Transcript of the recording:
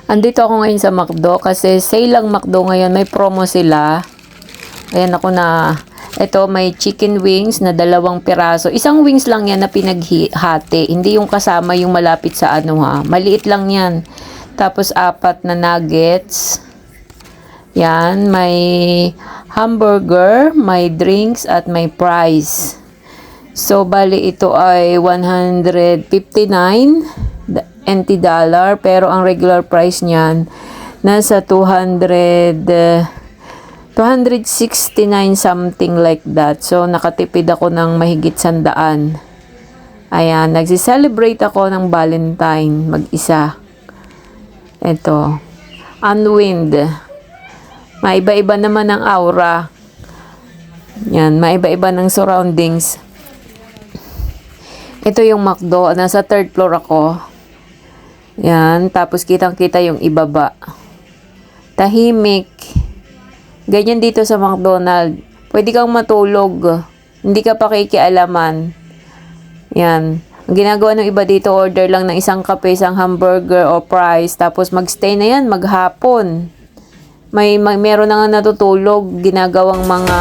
Andito ako ngayon sa McDo kasi sale lang McDo ngayon. May promo sila. Ayan ako na. Ito may chicken wings na 2 piraso. Isang wings lang yan na pinaghati. Hindi yung kasama yung malapit sa ano ha. Maliit lang yan. Tapos 4 na nuggets. Yan. May hamburger, may drinks at may fries. So bali ito ay 159 NT dollar, pero ang regular price niyan nasa 269 something like that. So nakatipid ako ng mahigit 100. Ayan, nagsi-celebrate ako ng Valentine mag-isa. Ito, Unwind. Maiba-iba naman ang aura. Yan, maiba-iba ng surroundings. Ito yung McDo, nasa 3rd floor ako. Yan, tapos kitang-kita yung ibaba. Tahimik. Ganyan dito sa McDonald's. Pwede kang matulog. Hindi ka pakikialaman. Yan. Ang ginagawa ng iba dito, order lang ng isang kape, isang hamburger o fries. Tapos magstay na yan, maghapon. Meron na nga natutulog, ginagawang mga